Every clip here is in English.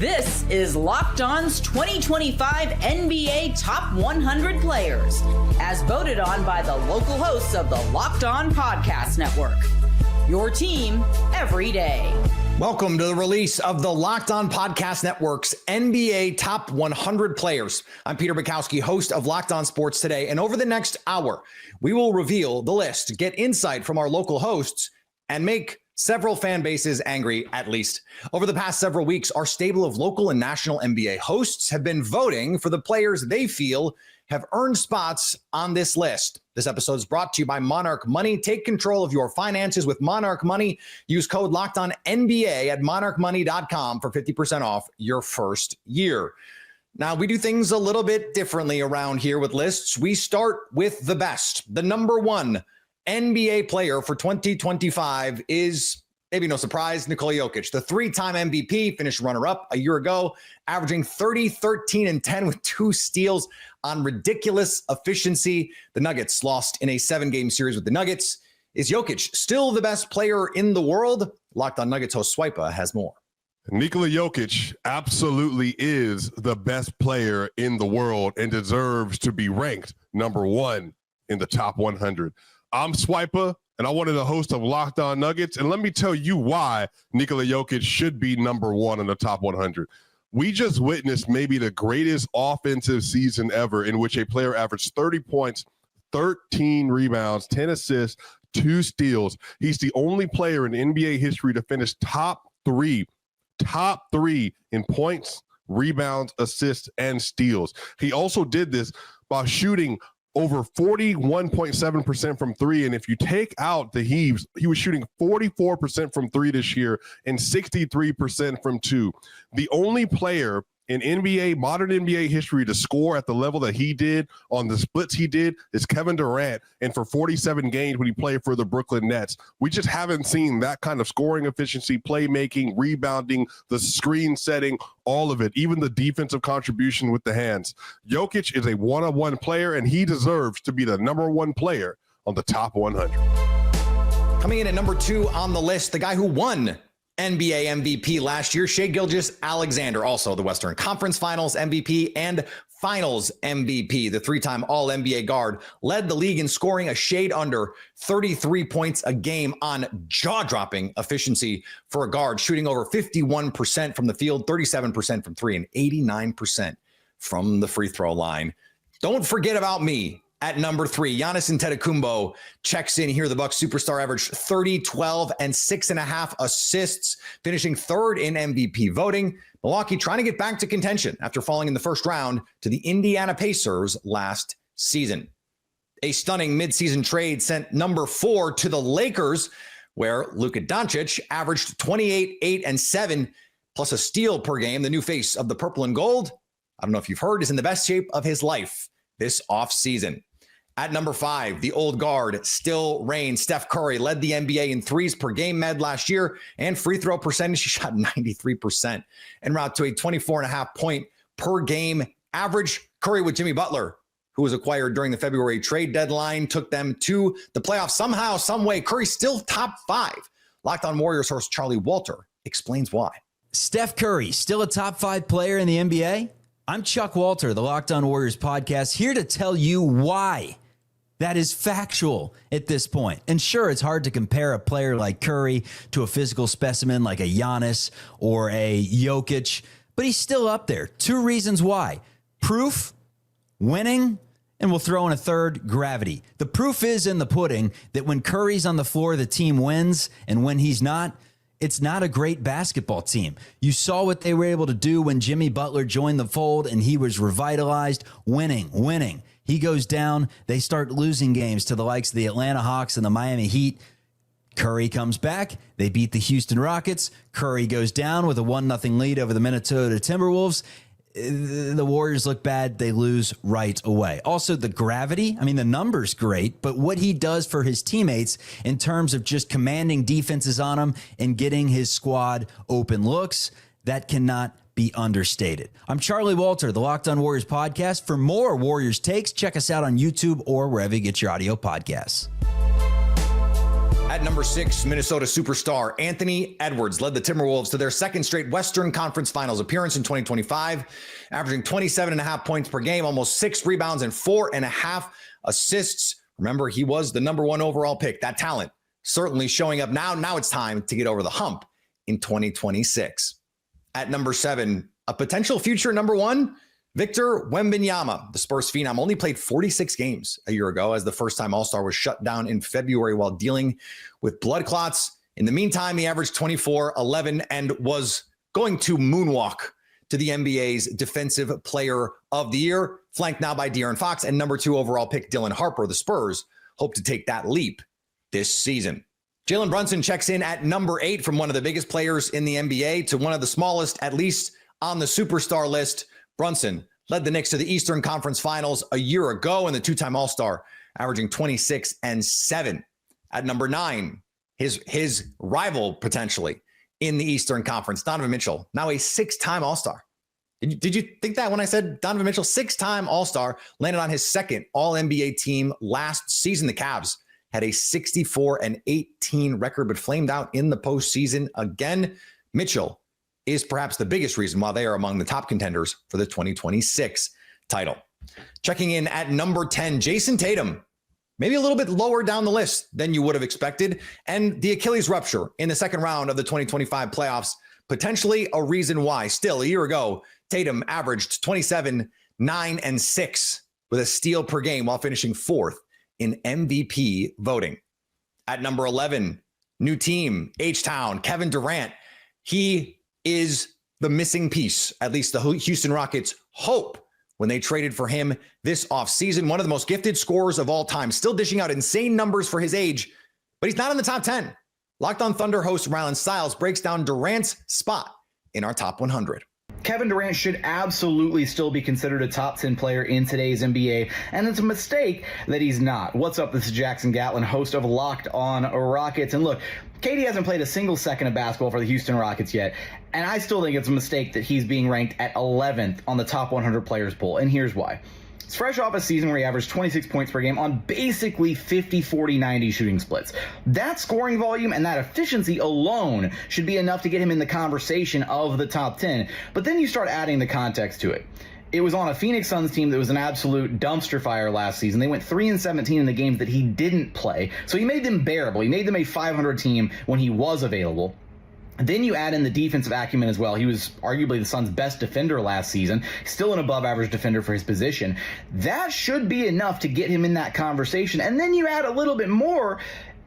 This is Locked On's 2025 NBA Top 100 Players, as voted on by the local hosts of the Locked On Podcast Network. Your team every day. Welcome to the release of the Locked On Podcast Network's NBA Top 100 Players. I'm Peter Bukowski, host of Locked On Sports Today, and over the next hour, we will reveal the list, get insight from our local hosts, and make several fan bases angry, at least. Over the past several weeks, our stable of local and national NBA hosts have been voting for the players they feel have earned spots on this list. This episode is brought to you by Monarch Money. Take control of your finances with Monarch Money. Use code LOCKEDONNBA at monarchmoney.com for 50% off your first year. Now, we do things a little bit differently around here with lists. We start with the best. The number one NBA player for 2025 is, maybe no surprise, Nikola Jokic. The three-time MVP, finished runner-up a year ago, averaging 30, 13, and 10 with 2 steals on ridiculous efficiency. The Nuggets lost in a 7-game series with the Nuggets. Is Jokic still the best player in the world? Locked On Nuggets host Swipa has more. Nikola Jokic absolutely is the best player in the world and deserves to be ranked number one in the top 100. I'm Swipa, and I wanted to host of Locked On Nuggets, and let me tell you why Nikola Jokic should be number one in the top 100. We just witnessed maybe the greatest offensive season ever in which a player averaged 30 points, 13 rebounds, 10 assists, 2 steals. He's the only player in NBA history to finish top three in points, rebounds, assists, and steals. He also did this by shooting over 41.7% from three. And if you take out the heaves, he was shooting 44% from three this year and 63% from two. The only player in modern NBA history to score at the level that he did on the splits he did is Kevin Durant. And for 47 games when he played for the Brooklyn Nets, we just haven't seen that kind of scoring efficiency, playmaking, rebounding, the screen setting, all of it, even the defensive contribution with the hands. Jokic is a one-on-one player, and he deserves to be the number one player on the top 100. Coming in at number 2 on the list, the guy who won NBA MVP last year, Shai Gilgeous-Alexander, also the Western Conference Finals MVP and Finals MVP. The 3-time All-NBA guard led the league in scoring a shade under 33 points a game on jaw-dropping efficiency for a guard, shooting over 51% from the field, 37% from three, and 89% from the free throw line. Don't forget about me. At number 3, Giannis Antetokounmpo checks in here. The Bucks superstar averaged 30, 12, and 6.5 assists, finishing 3rd in MVP voting. Milwaukee trying to get back to contention after falling in the first round to the Indiana Pacers last season. A stunning midseason trade sent number 4 to the Lakers, where Luka Doncic averaged 28, 8, and 7, plus a steal per game. The new face of the purple and gold, I don't know if you've heard, is in the best shape of his life this offseason. At number 5, the old guard still reigns. Steph Curry led the NBA in threes per game med last year, and free throw percentage, he shot 93%, en route to a 24.5 point per game average. Curry with Jimmy Butler, who was acquired during the February trade deadline, took them to the playoffs somehow, some way. Curry still top 5. Locked On Warriors host Charlie Walter explains why. Steph Curry, still a top 5 player in the NBA? I'm Chuck Walter, the Locked On Warriors podcast, here to tell you why. That is factual at this point. And sure, it's hard to compare a player like Curry to a physical specimen like a Giannis or a Jokic, but he's still up there. 2 reasons why. Proof, winning, and we'll throw in a third, gravity. The proof is in the pudding that when Curry's on the floor, the team wins, and when he's not, it's not a great basketball team. You saw what they were able to do when Jimmy Butler joined the fold and he was revitalized, winning. He goes down, they start losing games to the likes of the Atlanta Hawks and the Miami Heat. Curry comes back, they beat the Houston Rockets. Curry goes down with a 1-0 lead over the Minnesota Timberwolves. The Warriors look bad, they lose right away. Also, the gravity, the number's great, but what he does for his teammates in terms of just commanding defenses on him and getting his squad open looks, that cannot be understated. I'm Charlie Walter, the Locked On Warriors podcast. For more Warriors takes, check us out on YouTube or wherever you get your audio podcasts. At number 6, Minnesota superstar Anthony Edwards led the Timberwolves to their second straight Western Conference Finals appearance in 2025, averaging 27.5 points per game, almost 6 rebounds and 4.5 assists. Remember, he was the number 1 overall pick. That talent certainly showing up now. Now it's time to get over the hump in 2026. At number 7, a potential future number 1, Victor Wembanyama. The Spurs phenom only played 46 games a year ago as the first-time All-Star was shut down in February while dealing with blood clots. In the meantime, he averaged 24, 11, and was going to moonwalk to the NBA's Defensive Player of the Year, flanked now by De'Aaron Fox and number 2 overall pick Dylan Harper. The Spurs hope to take that leap this season. Jalen Brunson checks in at number 8, from one of the biggest players in the NBA to one of the smallest, at least on the superstar list. Brunson led the Knicks to the Eastern Conference Finals a year ago, and the 2-time All-Star, averaging 26 and 7. At number 9, his rival potentially in the Eastern Conference, Donovan Mitchell, now a 6-time All-Star. Did you think that when I said Donovan Mitchell, 6-time All-Star, landed on his second All-NBA team last season? The Cavs had a 64-18 record, but flamed out in the postseason again. Mitchell is perhaps the biggest reason why they are among the top contenders for the 2026 title. Checking in at number 10, Jason Tatum, maybe a little bit lower down the list than you would have expected, and the Achilles rupture in the second round of the 2025 playoffs, potentially a reason why. Still, a year ago, Tatum averaged 27, 9, and 6 with a steal per game while finishing 4th in MVP voting. At number 11, new team, H-Town, Kevin Durant. He is the missing piece, at least the Houston Rockets hope when they traded for him this offseason. One of the most gifted scorers of all time, still dishing out insane numbers for his age, but he's not in the top 10. Locked on Thunder host Rylan Stiles breaks down Durant's spot in our top 100. Kevin Durant should absolutely still be considered a top 10 player in today's NBA, and it's a mistake that he's not. What's up? This is Jackson Gatlin, host of Locked on Rockets. And look, KD hasn't played a single second of basketball for the Houston Rockets yet, and I still think it's a mistake that he's being ranked at 11th on the top 100 players poll, and here's why. It's fresh off a season where he averaged 26 points per game on basically 50, 40, 90 shooting splits. That scoring volume and that efficiency alone should be enough to get him in the conversation of the top 10. But then you start adding the context to it. It was on a Phoenix Suns team that was an absolute dumpster fire last season. They went 3-17 in the games that he didn't play. So he made them bearable. He made them a 500 team when he was available. Then you add in the defensive acumen as well. He was arguably the Suns' best defender last season, still an above-average defender for his position. That should be enough to get him in that conversation. And then you add a little bit more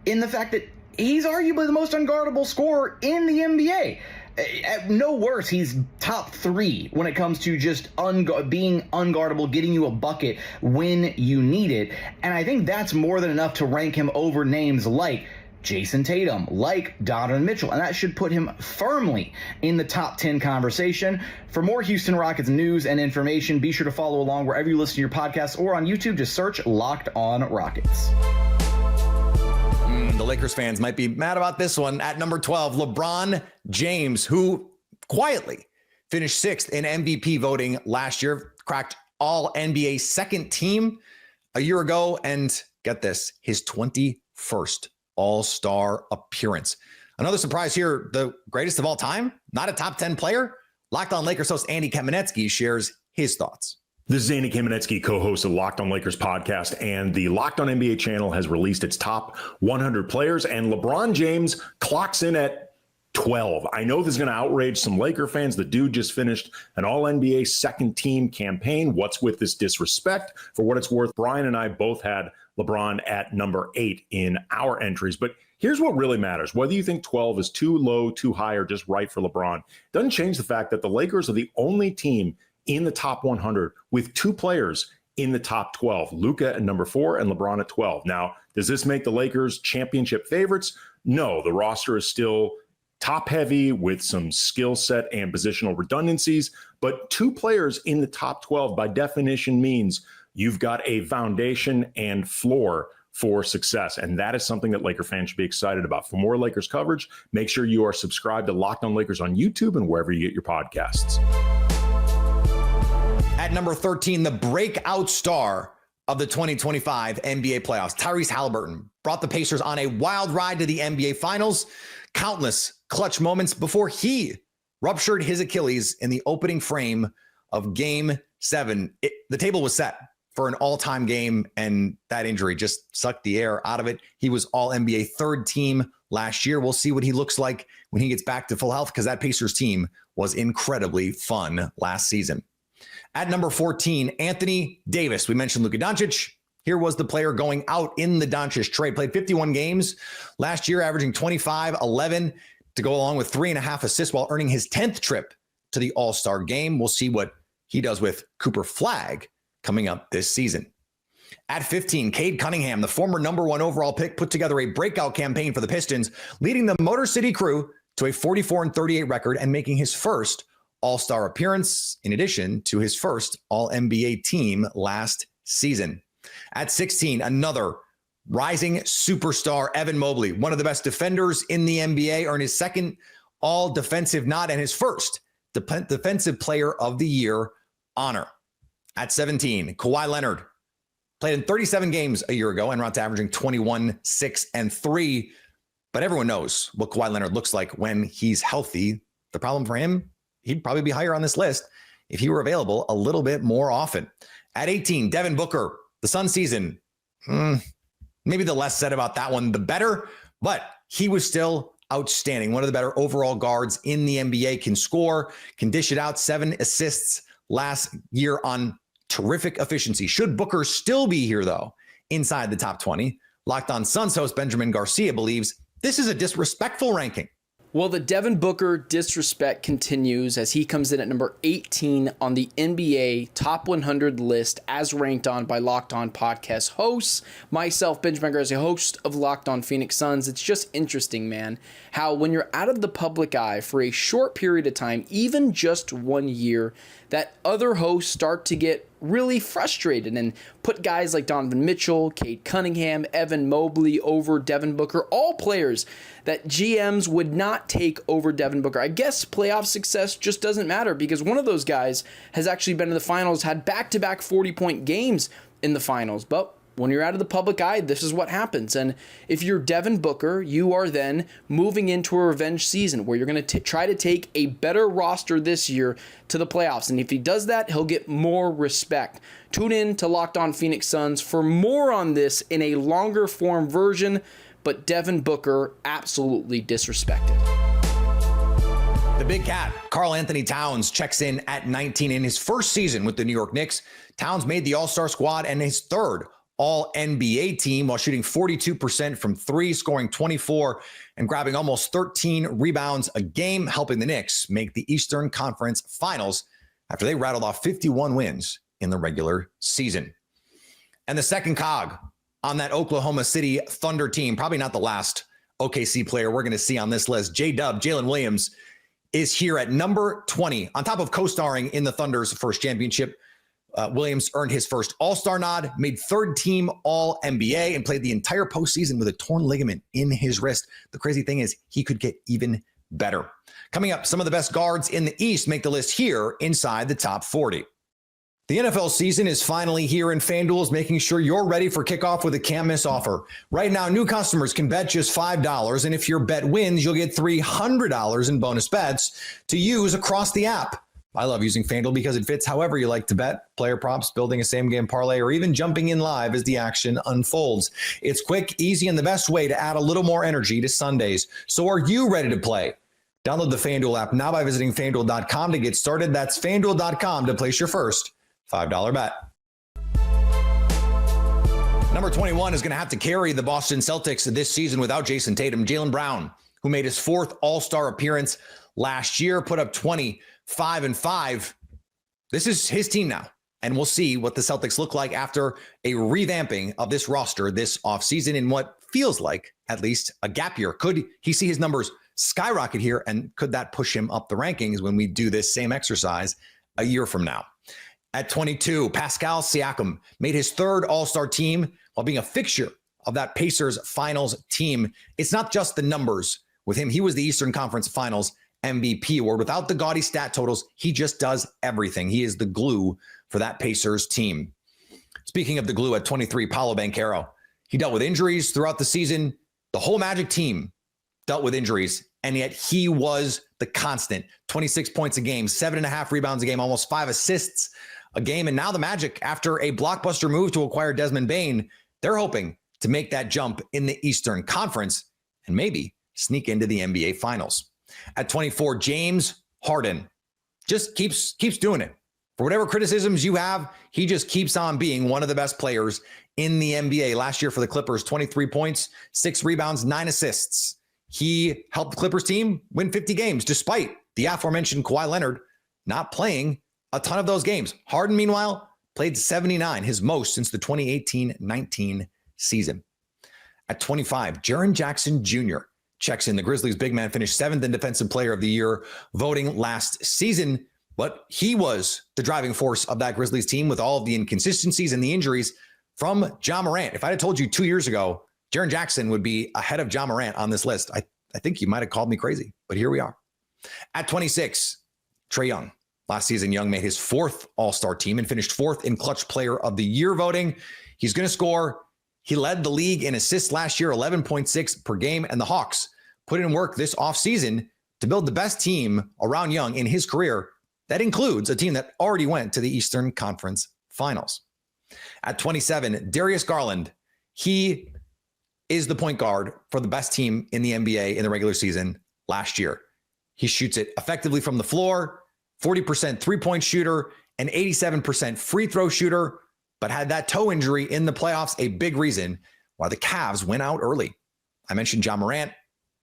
in the fact that he's arguably the most unguardable scorer in the NBA. At no worse, he's top 3 when it comes to just being unguardable, getting you a bucket when you need it. And I think that's more than enough to rank him over names like Jason Tatum, like Donovan Mitchell, and that should put him firmly in the top 10 conversation. For more Houston Rockets news and information, be sure to follow along wherever you listen to your podcasts or on YouTube. Just search Locked on Rockets. The Lakers fans might be mad about this one. At number 12, LeBron James, who quietly finished 6th in MVP voting last year, cracked all NBA second team a year ago, and get this, his 21st All-Star appearance. Another surprise here, the greatest of all time, not a top 10 player. Locked on Lakers host Andy Kamenetsky shares his thoughts. This is Andy Kamenetsky, co-host of Locked on Lakers podcast, and the Locked on NBA channel has released its top 100 players, and LeBron James clocks in at 12. I know this is going to outrage some Laker fans. The dude just finished an all-NBA second team campaign. What's with this disrespect? For what it's worth, Brian and I both had LeBron at number 8 in our entries. But here's what really matters. Whether you think 12 is too low, too high, or just right for LeBron, doesn't change the fact that the Lakers are the only team in the top 100 with 2 players in the top 12, Luka at number 4 and LeBron at 12. Now, does this make the Lakers championship favorites? No, the roster is still top heavy with some skill set and positional redundancies, but 2 players in the top 12 by definition means you've got a foundation and floor for success. And that is something that Laker fans should be excited about. For more Lakers coverage, make sure you are subscribed to Locked on Lakers on YouTube and wherever you get your podcasts. At number 13, the breakout star of the 2025 NBA playoffs. Tyrese Halliburton brought the Pacers on a wild ride to the NBA Finals. Countless clutch moments before he ruptured his Achilles in the opening frame of Game 7. The table was set for an all-time game, and that injury just sucked the air out of it. He was All-NBA third team last year. We'll see what he looks like when he gets back to full health, because that Pacers team was incredibly fun last season. At number 14, Anthony Davis. We mentioned Luka Doncic. Here was the player going out in the Doncic trade. Played 51 games last year, averaging 25, 11 to go along with 3.5 assists while earning his 10th trip to the All-Star game. We'll see what he does with Cooper Flagg coming up this season. At 15, Cade Cunningham, the former number 1 overall pick, put together a breakout campaign for the Pistons, leading the Motor City Crew to a 44-38 record and making his first All-Star appearance, in addition to his first All-NBA team last season. At 16, another rising superstar, Evan Mobley, one of the best defenders in the NBA, earned his second All-Defensive nod and his first Defensive Player of the Year honor. At 17, Kawhi Leonard played in 37 games a year ago and round to averaging 21, 6, and 3. But everyone knows what Kawhi Leonard looks like when he's healthy. The problem for him, he'd probably be higher on this list if he were available a little bit more often. At 18, Devin Booker, the Sun season. Maybe the less said about that one, the better, but he was still outstanding. One of the better overall guards in the NBA, can score, can dish it out, 7 assists last year on terrific efficiency. Should Booker still be here, though, inside the top 20, Locked On Suns host Benjamin Garcia believes this is a disrespectful ranking. Well, the Devin Booker disrespect continues as he comes in at number 18 on the NBA Top 100 list as ranked on by Locked On podcast hosts. Myself, Benjamin Garcia, host of Locked On Phoenix Suns. It's just interesting, man, how when you're out of the public eye for a short period of time, even just 1 year, that other hosts start to get really frustrated and put guys like Donovan Mitchell, Cade Cunningham, Evan Mobley over Devin Booker, all players that GMs would not take over Devin Booker. I guess playoff success just doesn't matter because one of those guys has actually been in the finals, had back-to-back 40-point games in the finals. But when you're out of the public eye, this is what happens. And if you're Devin Booker, you are then moving into a revenge season where you're going to try to take a better roster this year to the playoffs. And if he does that, he'll get more respect. Tune in to Locked On Phoenix Suns for more on this in a longer form version, but Devin Booker absolutely disrespected. The Big Cat, Karl Anthony Towns, checks in at 19 in his first season with the New York Knicks. Towns made the All-Star squad and his third All-NBA team while shooting 42% from 3, scoring 24 and grabbing almost 13 rebounds a game, helping the Knicks make the Eastern Conference Finals after they rattled off 51 wins in the regular season. And the second cog on that Oklahoma City Thunder team, probably not the last OKC player we're going to see on this list, J-Dub, Jalen Williams, is here at number 20. On top of co-starring in the Thunder's first championship, Williams earned his first All-Star nod, made third team All-NBA, and played the entire postseason with a torn ligament in his wrist. The crazy thing is he could get even better. Coming up, some of the best guards in the East make the list here inside the top 40. The NFL season is finally here, and FanDuel is making sure you're ready for kickoff with a can't-miss offer. Right now, new customers can bet just $5, and if your bet wins, you'll get $300 in bonus bets to use across the app. I love using FanDuel because it fits however you like to bet, player props, building a same-game parlay, or even jumping in live as the action unfolds. It's quick, easy, and the best way to add a little more energy to Sundays. So are you ready to play? Download the FanDuel app now by visiting FanDuel.com to get started. That's FanDuel.com to place your first $5 bet. Number 21 is going to have to carry the Boston Celtics this season without Jason Tatum. Jaylen Brown, who made his fourth All-Star appearance last year, put up 25-5. This is his team now, and we'll see what the Celtics look like after a revamping of this roster this offseason in what feels like at least a gap year. Could he see his numbers skyrocket here, and could that push him up the rankings when we do this same exercise a year from now? At 22, Pascal Siakam made his third All-Star team while being a fixture of that Pacers finals team. It's not just the numbers with him. He was the Eastern Conference Finals MVP award. Without the gaudy stat totals, he just does everything. He is the glue for that Pacers team. Speaking of the glue at 23, Paolo Banchero. He dealt with injuries throughout the season. The whole Magic team dealt with injuries, and yet he was the constant. 26 points a game, 7.5 rebounds a game, almost 5 assists a game. And now the Magic, after a blockbuster move to acquire Desmond Bane, they're hoping to make that jump in the Eastern Conference and maybe sneak into the NBA Finals. At 24, James Harden just keeps doing it. For whatever criticisms you have, he just keeps on being one of the best players in the NBA. Last year for the Clippers, 23 points, 6 rebounds, 9 assists. He helped the Clippers team win 50 games, despite the aforementioned Kawhi Leonard not playing a ton of those games. Harden, meanwhile, played 79, his most since the 2018-19 season. At 25, Jaren Jackson Jr. checks in. The Grizzlies' big man finished 7th in Defensive Player of the Year voting last season, but he was the driving force of that Grizzlies team with all of the inconsistencies and the injuries from Ja Morant. If I had told you 2 years ago, Jaren Jackson would be ahead of Ja Morant on this list, I think you might have called me crazy, but here we are. At 26, Trae Young. Last season, Young made his 4th All-Star team and finished 4th in Clutch Player of the Year voting. He's going to score. He led the league in assists last year, 11.6 per game, and the Hawks put in work this offseason to build the best team around Young in his career. That includes a team that already went to the Eastern Conference Finals. At 27, Darius Garland. He is the point guard for the best team in the NBA in the regular season last year. He shoots it effectively from the floor, 40% three-point shooter, and 87% free throw shooter, but had that toe injury in the playoffs, a big reason why the Cavs went out early. I mentioned Ja Morant.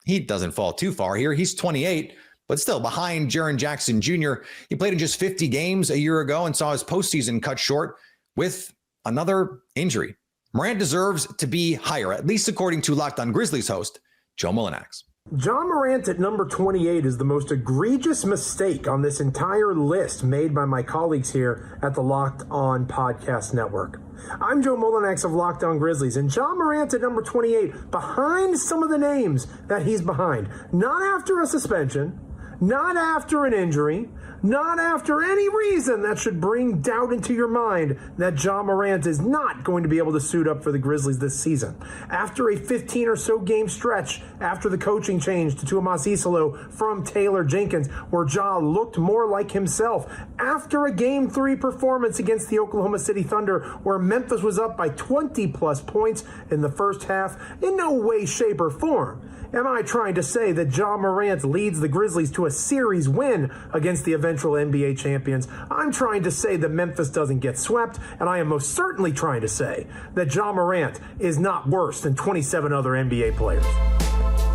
He doesn't fall too far here. He's 28, but still behind Jaren Jackson Jr. He played in just 50 games a year ago and saw his postseason cut short with another injury. Morant deserves to be higher, at least according to Locked On Grizzlies host Joe Mullinax. Ja Morant at number 28 is the most egregious mistake on this entire list made by my colleagues here at the Locked On Podcast Network. I'm Joe Mullinax of Locked On Grizzlies, and Ja Morant at number 28, behind some of the names that he's behind. Not after a suspension, not after an injury, not after any reason that should bring doubt into your mind that Ja Morant is not going to be able to suit up for the Grizzlies this season. After a 15 or so game stretch after the coaching change to Tuomas Isalo from Taylor Jenkins, where Ja looked more like himself. After a Game 3 performance against the Oklahoma City Thunder, where Memphis was up by 20-plus points in the first half, in no way, shape, or form am I trying to say that Ja Morant leads the Grizzlies to a series win against the eventual NBA champions. I'm trying to say that Memphis doesn't get swept, and I am most certainly trying to say that Ja Morant is not worse than 27 other NBA players.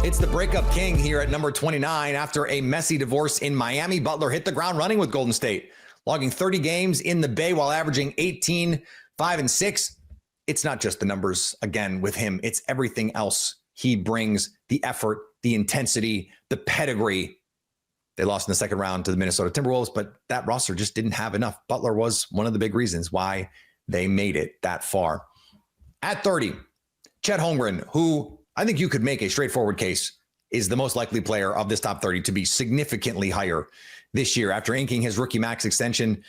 It's the breakup king here at number 29. After a messy divorce in Miami, Butler hit the ground running with Golden State, logging 30 games in the Bay while averaging 18, 5, and 6. It's not just the numbers, again, with him. It's everything else he brings, the effort, the intensity, the pedigree. They lost in the second round to the Minnesota Timberwolves, but that roster just didn't have enough. Butler was one of the big reasons why they made it that far. At 30, Chet Holmgren, who I think you could make a straightforward case is the most likely player of this top 30 to be significantly higher this year. After inking his rookie max extension,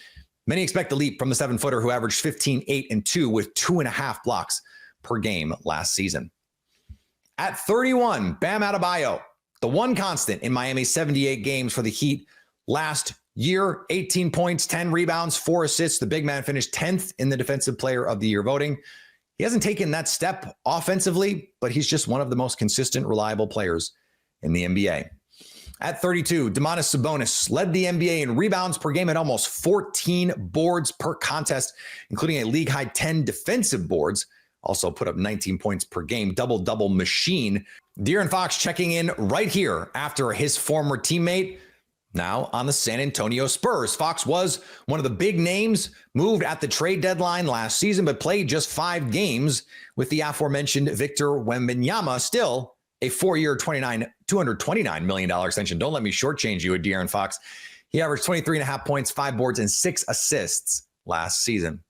many expect a leap from the 7-footer who averaged 15, 8, and 2 with 2.5 blocks per game last season. At 31, Bam Adebayo, the one constant in Miami's 78 games for the Heat last year, 18 points, 10 rebounds, 4 assists. The big man finished 10th in the Defensive Player of the Year voting. He hasn't taken that step offensively, but he's just one of the most consistent, reliable players in the NBA. At 32, Domantas Sabonis led the NBA in rebounds per game at almost 14 boards per contest, including a league-high 10 defensive boards. Also put up 19 points per game, double-double machine. De'Aaron Fox checking in right here after his former teammate, now on the San Antonio Spurs. Fox was one of the big names, moved at the trade deadline last season, but played just 5 games with the aforementioned Victor Wembanyama, still a 4-year, $229 million extension. Don't let me shortchange you with De'Aaron Fox. He averaged 23.5 points, 5 boards, and 6 assists last season.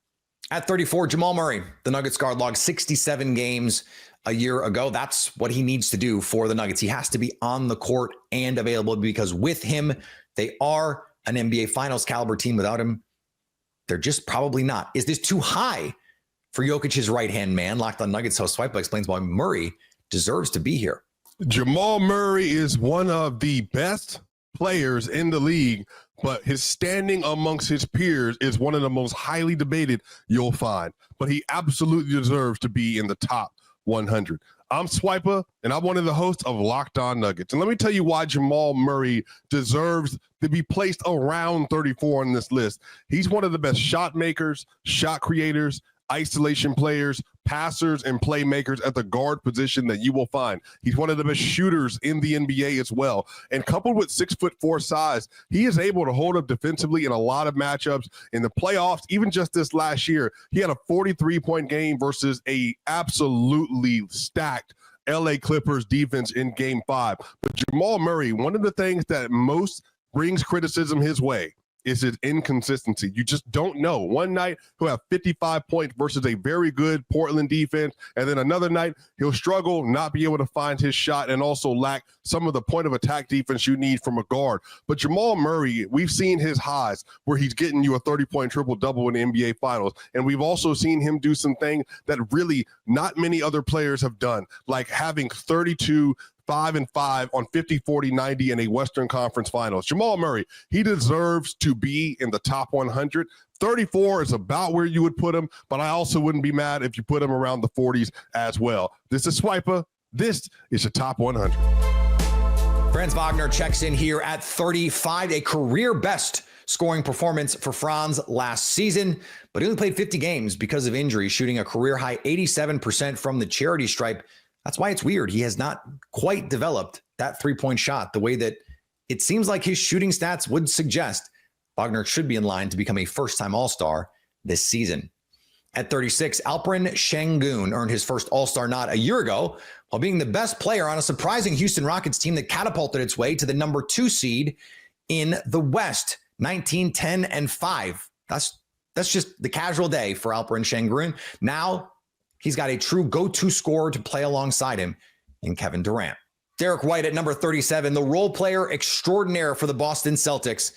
At 34, Jamal Murray, the Nuggets guard, logged 67 games a year ago. That's what he needs to do for the Nuggets. He has to be on the court and available because with him, they are an NBA Finals caliber team. Without him, they're just probably not. Is this too high for Jokic's right-hand man. Locked On Nuggets host Swipa explains why Murray deserves to be here. Jamal Murray is one of the best players in the league, but his standing amongst his peers is one of the most highly debated you'll find. But he absolutely deserves to be in the top 100. I'm Swipa, and I'm one of the hosts of Locked On Nuggets. And let me tell you why Jamal Murray deserves to be placed around 34 on this list. He's one of the best shot makers, shot creators, isolation players, passers, and playmakers at the guard position that you will find. He's one of the best shooters in the NBA as well. And coupled with 6'4" size, he is able to hold up defensively in a lot of matchups in the playoffs. Even just this last year, he had a 43-point game versus a absolutely stacked LA Clippers defense in Game 5. But Jamal Murray, one of the things that most brings criticism his way is his inconsistency. You just don't know. One night he'll have 55 points versus a very good Portland defense, and then another night he'll struggle, not be able to find his shot, and also lack some of the point of attack defense you need from a guard. But Jamal Murray, we've seen his highs where he's getting you a 30-point triple-double in the NBA Finals, and we've also seen him do some things that really not many other players have done, like having 32 5-5 on 50, 40, 90 in a Western Conference Finals. Jamal Murray, he deserves to be in the top 100. 34 is about where you would put him, but I also wouldn't be mad if you put him around the 40s as well. This is Swipa. This is your top 100. Franz Wagner checks in here at 35, a career best scoring performance for Franz last season, but he only played 50 games because of injury, shooting a career high 87% from the charity stripe. That's why it's weird. He has not quite developed that three-point shot the way that it seems like his shooting stats would suggest. Wagner should be in line to become a first-time All-Star this season. At 36, Alperen Şengün earned his first All-Star nod a year ago while being the best player on a surprising Houston Rockets team that catapulted its way to the number 2 seed in the West, 19-10-5. That's just the casual day for Alperen Şengün. Now, he's got a true go-to scorer to play alongside him in Kevin Durant. Derek White at number 37, the role player extraordinaire for the Boston Celtics.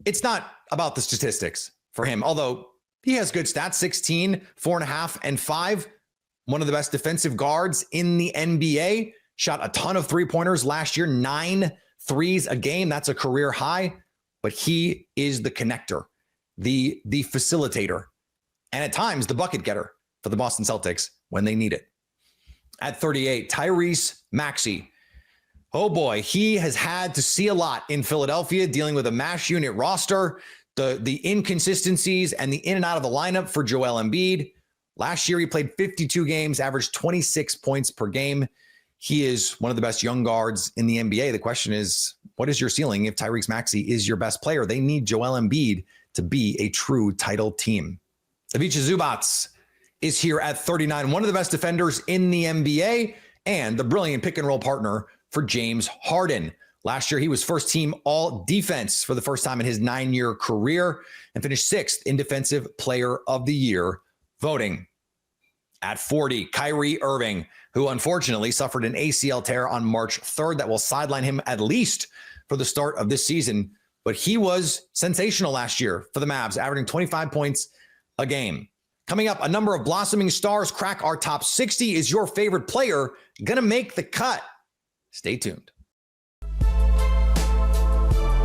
It's not about the statistics for him, although he has good stats, 16, 4.5, and 5. One of the best defensive guards in the NBA. Shot a ton of three-pointers last year, 9 threes a game. That's a career high, but he is the connector, the facilitator, and at times the bucket getter for the Boston Celtics when they need it. At 38, Tyrese Maxey. Oh boy, he has had to see a lot in Philadelphia, dealing with a mash unit roster, the inconsistencies and the in and out of the lineup for Joel Embiid. Last year, he played 52 games, averaged 26 points per game. He is one of the best young guards in the NBA. The question is, what is your ceiling if Tyrese Maxey is your best player? They need Joel Embiid to be a true title team. Ivica Zubac is here at 39, one of the best defenders in the NBA and the brilliant pick and roll partner for James Harden. Last year, he was first team all defense for the first time in his 9-year career and finished 6th in defensive player of the year voting. At 40, Kyrie Irving, who unfortunately suffered an ACL tear on March 3rd that will sideline him at least for the start of this season. But he was sensational last year for the Mavs, averaging 25 points a game. Coming up, a number of blossoming stars crack our top 60. Is your favorite player going to make the cut? Stay tuned.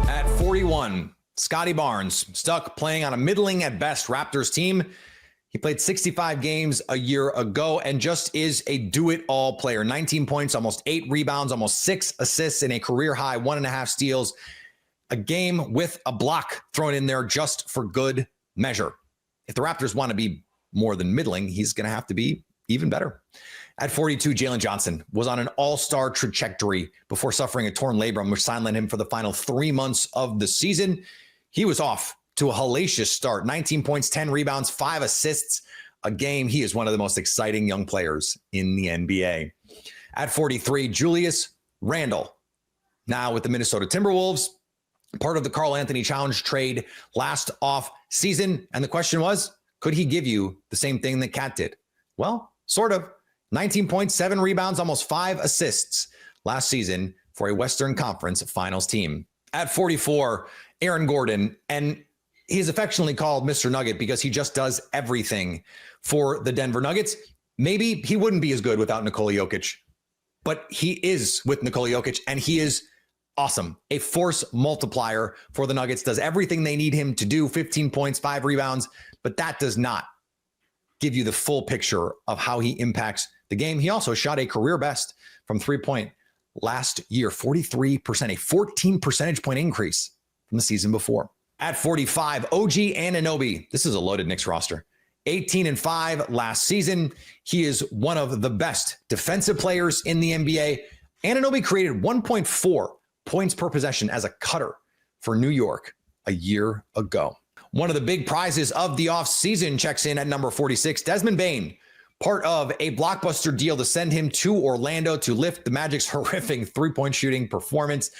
At 41, Scotty Barnes, stuck playing on a middling at best Raptors team. He played 65 games a year ago and just is a do-it-all player. 19 points, almost 8 rebounds, almost 6 assists in a career high, 1.5 steals. A game with a block thrown in there just for good measure. If the Raptors want to be more than middling, he's going to have to be even better. At 42, Jalen Johnson was on an all-star trajectory before suffering a torn labrum, which sidelined him for the final 3 months of the season. He was off to a hellacious start. 19 points, 10 rebounds, 5 assists a game. He is one of the most exciting young players in the NBA. At 43, Julius Randle, now with the Minnesota Timberwolves, part of the Karl Anthony Challenge trade last off season. And the question was, could he give you the same thing that Cat did? Well, sort of. 19 points, 7 rebounds, almost 5 assists last season for a Western Conference Finals team. At 44, Aaron Gordon. And he is affectionately called Mr. Nugget because he just does everything for the Denver Nuggets. Maybe he wouldn't be as good without Nikola Jokic, but he is with Nikola Jokic, and he is awesome. A force multiplier for the Nuggets, does everything they need him to do, 15 points, 5 rebounds, but that does not give you the full picture of how he impacts the game. He also shot a career best from 3-point last year, 43%, a 14 percentage point increase from the season before. At 45, OG Anunoby. This is a loaded Knicks roster. 18-5 last season. He is one of the best defensive players in the NBA. Anunoby created 1.4 points per possession as a cutter for New York a year ago. One of the big prizes of the offseason checks in at number 46. Desmond Bane, part of a blockbuster deal to send him to Orlando to lift the Magic's horrific three-point shooting performance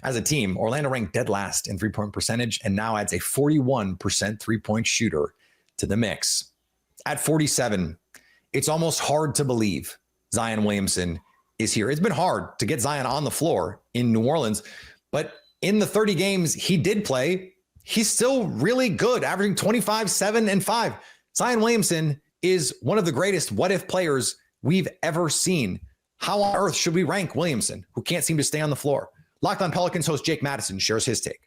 as a team. Orlando ranked dead last in three-point percentage and now adds a 41% three-point shooter to the mix. At 47, it's almost hard to believe Zion Williamson is here. It's been hard to get Zion on the floor in New Orleans, but in the 30 games he did play, he's still really good, averaging 25, 7, and 5. Zion Williamson is one of the greatest what-if players we've ever seen. How on earth should we rank Williamson, who can't seem to stay on the floor? Locked On Pelicans host Jake Madison shares his take.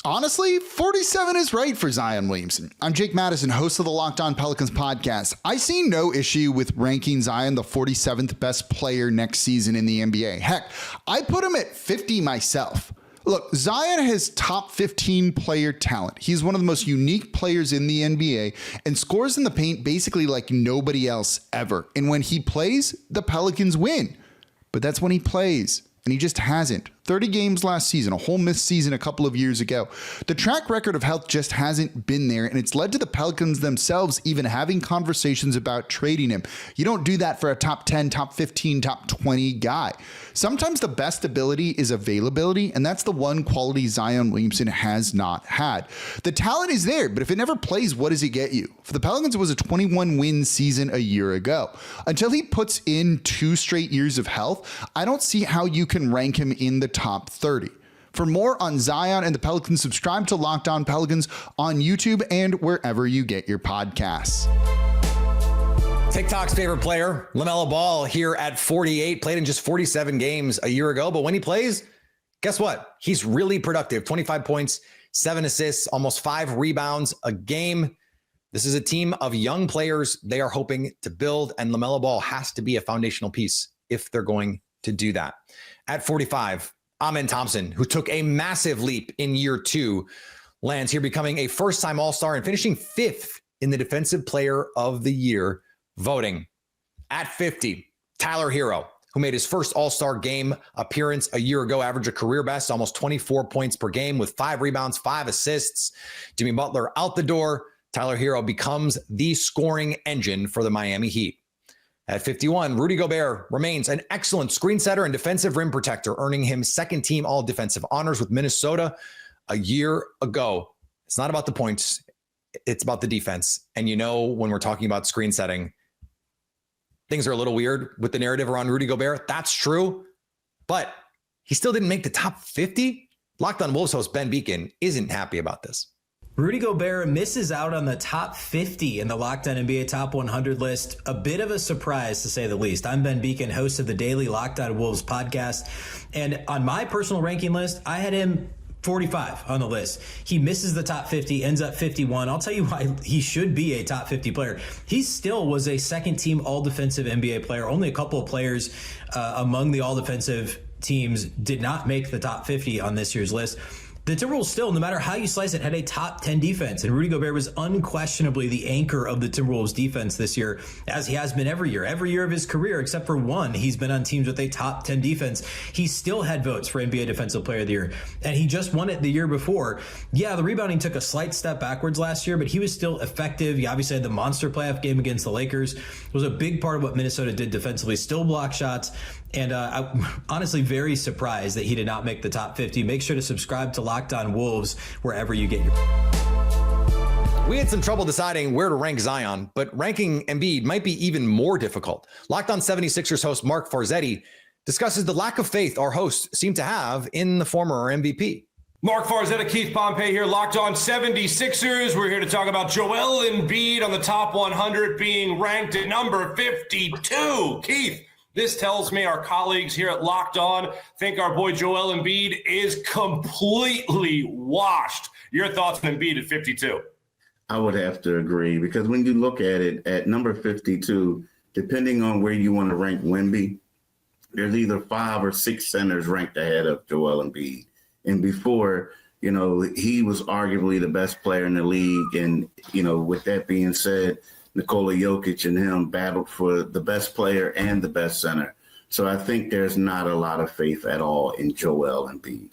Honestly, 47 is right for Zion Williamson. I'm Jake Madison, host of the Locked On Pelicans podcast. I see no issue with ranking Zion the 47th best player next season in the NBA. Heck, I put him at 50 myself. Look, Zion has top 15 player talent. He's one of the most unique players in the NBA and scores in the paint basically like nobody else ever. And when he plays, the Pelicans win. But that's when he plays, and he just hasn't. 30 games last season, a whole missed season a couple of years ago. The track record of health just hasn't been there, and it's led to the Pelicans themselves even having conversations about trading him. You don't do that for a top 10, top 15, top 20 guy. Sometimes the best ability is availability, and that's the one quality Zion Williamson has not had. The talent is there, but if it never plays, what does it get you? For the Pelicans, it was a 21-win season a year ago. Until he puts in 2 straight years of health, I don't see how you can rank him in the top 30. For more on Zion and the Pelicans, subscribe to Locked On Pelicans on YouTube and wherever you get your podcasts. TikTok's favorite player, LaMelo Ball, here at 48, played in just 47 games a year ago. But when he plays, guess what? He's really productive. 25 points, 7 assists, almost 5 rebounds a game. This is a team of young players they are hoping to build, and LaMelo Ball has to be a foundational piece if they're going to do that. At 45, Amen Thompson, who took a massive leap in year 2, lands here becoming a first-time All-Star and finishing 5th in the Defensive Player of the Year voting. At 50, Tyler Hero, who made his first All-Star game appearance a year ago, averaged a career best, almost 24 points per game with 5 rebounds, 5 assists. Jimmy Butler out the door. Tyler Hero becomes the scoring engine for the Miami Heat. At 51, Rudy Gobert remains an excellent screen setter and defensive rim protector, earning him second-team all-defensive honors with Minnesota a year ago. It's not about the points. It's about the defense. And you know, when we're talking about screen setting, things are a little weird with the narrative around Rudy Gobert. That's true. But he still didn't make the top 50. Locked On Wolves host Ben Beacon isn't happy about this. Rudy Gobert misses out on the top 50 in the Locked On NBA Top 100 list. A bit of a surprise, to say the least. I'm Ben Beacon, host of the daily Locked On Wolves podcast. And on my personal ranking list, I had him 45 on the list. He misses the top 50, ends up 51. I'll tell you why he should be a top 50 player. He still was a second-team all-defensive NBA player. Only a couple of players among the all-defensive teams did not make the top 50 on this year's list. The Timberwolves still, no matter how you slice it, had a top 10 defense, and Rudy Gobert was unquestionably the anchor of the Timberwolves defense this year, as he has been every year of his career, except for one. He's been on teams with a top 10 defense. He still had votes for NBA Defensive Player of the Year, and he just won it the year before. Yeah, the rebounding took a slight step backwards last year, but he was still effective. He obviously had the monster playoff game against the Lakers. It was a big part of what Minnesota did defensively, still block shots. And I'm honestly very surprised that he did not make the top 50. Make sure to subscribe to Locked On Wolves wherever you get your... We had some trouble deciding where to rank Zion, but ranking Embiid might be even more difficult. Locked On 76ers host Mark Farzetti discusses the lack of faith our hosts seem to have in the former MVP. Mark Farzetta, Keith Pompey here, Locked On 76ers. We're here to talk about Joel Embiid on the top 100 being ranked at number 52. Keith, this tells me our colleagues here at Locked On think our boy Joel Embiid is completely washed. Your thoughts on Embiid at 52? I would have to agree, because when you look at it at number 52, depending on where you want to rank Wemby, there's either 5 or 6 centers ranked ahead of Joel Embiid. And before, he was arguably the best player in the league. And, with that being said, Nikola Jokic and him battled for the best player and the best center. So I think there's not a lot of faith at all in Joel Embiid.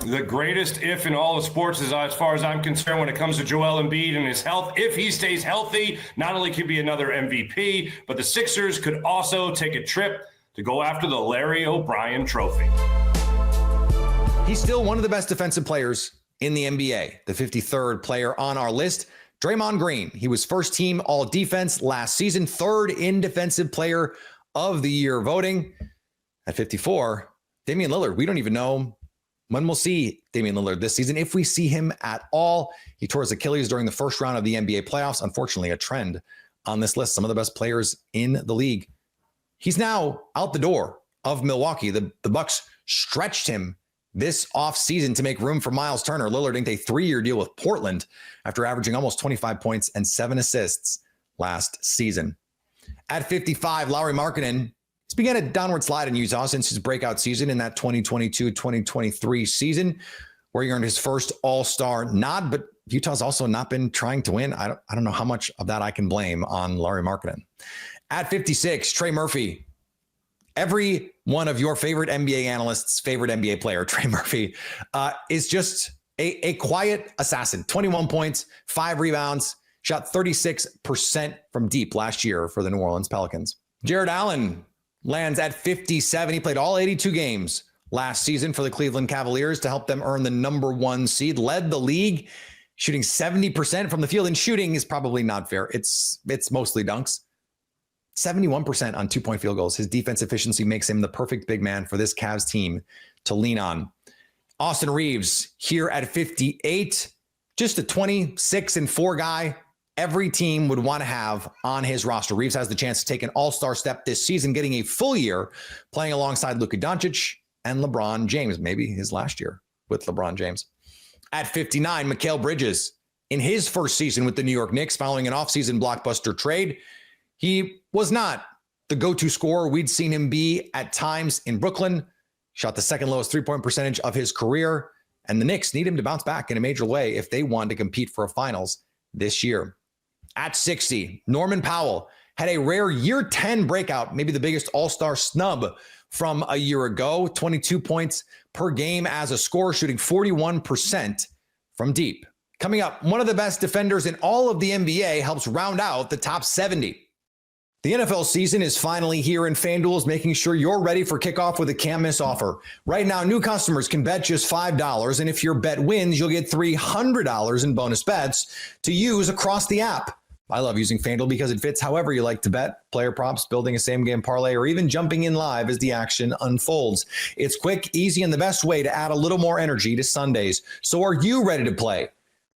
The greatest if in all of sports, as far as I'm concerned, when it comes to Joel Embiid and his health. If he stays healthy, not only could be another MVP, but the Sixers could also take a trip to go after the Larry O'Brien Trophy. He's still one of the best defensive players in the NBA, the 53rd player on our list. Draymond Green, he was first team all defense last season, third in defensive player of the year voting. At 54, Damian Lillard, we don't even know when we'll see Damian Lillard this season, if we see him at all. He tore his Achilles during the first round of the NBA playoffs. Unfortunately, a trend on this list, some of the best players in the league. He's now out the door of Milwaukee. The Bucks stretched him this offseason to make room for Miles Turner. Lillard inked a 3-year deal with Portland after averaging almost 25 points and 7 assists last season. At 55, Lauri Markkanen has began a downward slide in Utah since his breakout season in that 2022-2023 season, where he earned his first All-Star nod, but Utah's also not been trying to win. I don't know how much of that I can blame on Lauri Markkanen. At 56, Trey Murphy. Every one of your favorite NBA analysts' favorite NBA player, Trey Murphy, is just a quiet assassin. 21 points, 5 rebounds, shot 36% from deep last year for the New Orleans Pelicans. Jared Allen lands at 57. He played all 82 games last season for the Cleveland Cavaliers to help them earn the number 1 seed. Led the league, shooting 70% from the field. And shooting is probably not fair. It's mostly dunks. 71% on 2-point field goals. His defense efficiency makes him the perfect big man for this Cavs team to lean on. Austin Reeves here at 58, just a 26-4 guy every team would want to have on his roster. Reeves has the chance to take an all-star step this season, getting a full year playing alongside Luka Doncic and LeBron James, maybe his last year with LeBron James. At 59, Mikal Bridges, in his first season with the New York Knicks following an offseason blockbuster trade, he was not the go-to scorer we'd seen him be at times in Brooklyn. Shot the second lowest three-point percentage of his career. And the Knicks need him to bounce back in a major way if they want to compete for a finals this year. At 60, Norman Powell had a rare year 10 breakout, maybe the biggest all-star snub from a year ago. 22 points per game as a scorer, shooting 41% from deep. Coming up, one of the best defenders in all of the NBA helps round out the top 70. The NFL season is finally here, and FanDuel is making sure you're ready for kickoff with a can't-miss offer. Right now, new customers can bet just $5, and if your bet wins, you'll get $300 in bonus bets to use across the app. I love using FanDuel because it fits however you like to bet, player props, building a same-game parlay, or even jumping in live as the action unfolds. It's quick, easy, and the best way to add a little more energy to Sundays. So are you ready to play?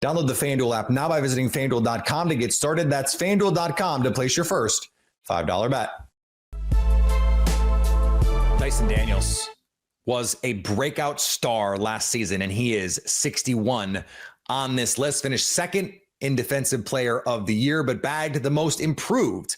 Download the FanDuel app now by visiting FanDuel.com to get started. That's FanDuel.com to place your first $5 bet. Dyson Daniels was a breakout star last season, and he is 61 on this list. Finished second in Defensive Player of the Year, but bagged the most improved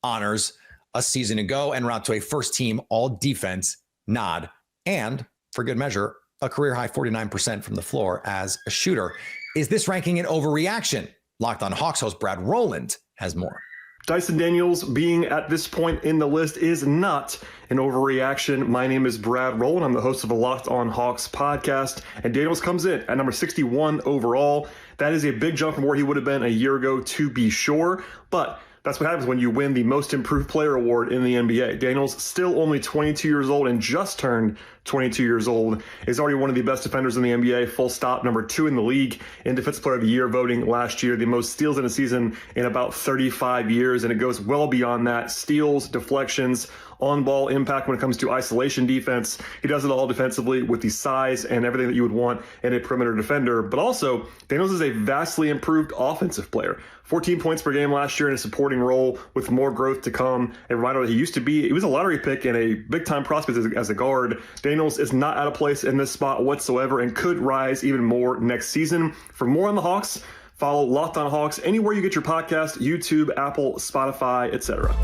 honors a season ago en route to a first-team all-defense nod. And, for good measure, a career-high 49% from the floor as a shooter. Is this ranking an overreaction? Locked On Hawks host Brad Rowland has more. Dyson Daniels being at this point in the list is not an overreaction. My name is Brad Rowland. I'm the host of the Locked On Hawks podcast, and Daniels comes in at number 61 overall. That is a big jump from where he would have been a year ago, to be sure, but that's what happens when you win the Most Improved Player award in the NBA. Daniels still only 22 years old and just turned 22 years old, is already one of the best defenders in the NBA, full stop, number 2 in the league in Defensive Player of the Year voting last year, the most steals in a season in about 35 years, and it goes well beyond that. Steals, deflections, on-ball impact when it comes to isolation defense. He does it all defensively with the size and everything that you would want in a perimeter defender. But also, Daniels is a vastly improved offensive player. 14 points per game last year in a supporting role with more growth to come. A reminder that he was a lottery pick and a big-time prospect as a guard. Daniels is not out of place in this spot whatsoever and could rise even more next season. For more on the Hawks, follow Locked On Hawks anywhere you get your podcast, YouTube, Apple, Spotify, etc.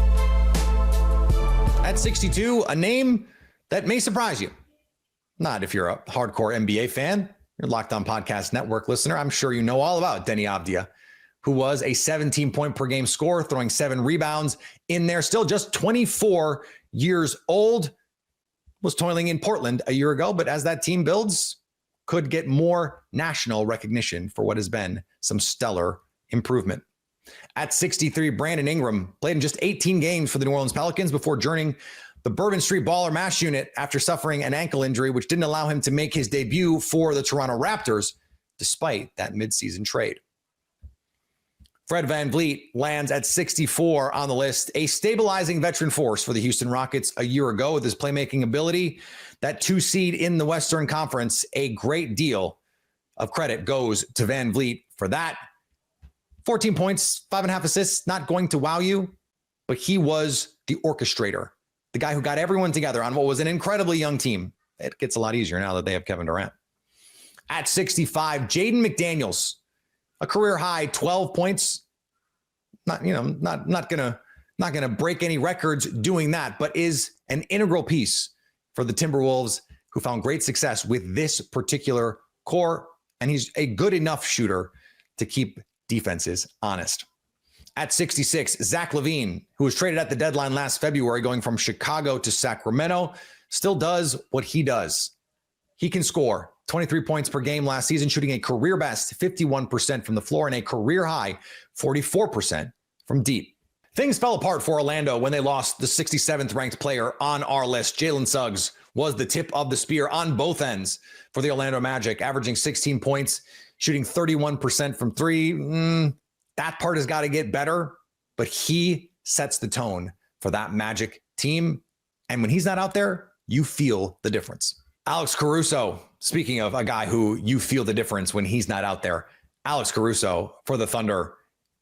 At 62, a name that may surprise you. Not if you're a hardcore NBA fan. You're Locked On Podcast Network listener. I'm sure you know all about Denny Avdia, who was a 17-point per game scorer, throwing 7 rebounds in there. Still just 24 years old. Was toiling in Portland a year ago, but as that team builds, could get more national recognition for what has been some stellar improvement. At 63, Brandon Ingram played in just 18 games for the New Orleans Pelicans before joining the Bourbon Street Baller Mash Unit after suffering an ankle injury, which didn't allow him to make his debut for the Toronto Raptors, despite that midseason trade. Fred VanVleet lands at 64 on the list, a stabilizing veteran force for the Houston Rockets a year ago with his playmaking ability. That 2 seed in the Western Conference, a great deal of credit goes to VanVleet for that. 14 points, 5.5 assists, not going to wow you, but he was the orchestrator, the guy who got everyone together on what was an incredibly young team. It gets a lot easier now that they have Kevin Durant. At 65, Jaden McDaniels, a career high 12 points. Not gonna break any records doing that, but is an integral piece for the Timberwolves, who found great success with this particular core, and he's a good enough shooter to keep defenses honest. At 66, Zach LaVine, who was traded at the deadline last February, going from Chicago to Sacramento, still does what he does. He can score 23 points per game last season, shooting a career best 51% from the floor and a career high 44% from deep. Things fell apart for Orlando when they lost the 67th ranked player on our list. Jalen Suggs was the tip of the spear on both ends for the Orlando Magic, averaging 16 points, shooting 31% from 3. That part has got to get better, but he sets the tone for that Magic team. And when he's not out there, you feel the difference. Alex Caruso, speaking of a guy who you feel the difference when he's not out there, Alex Caruso for the Thunder,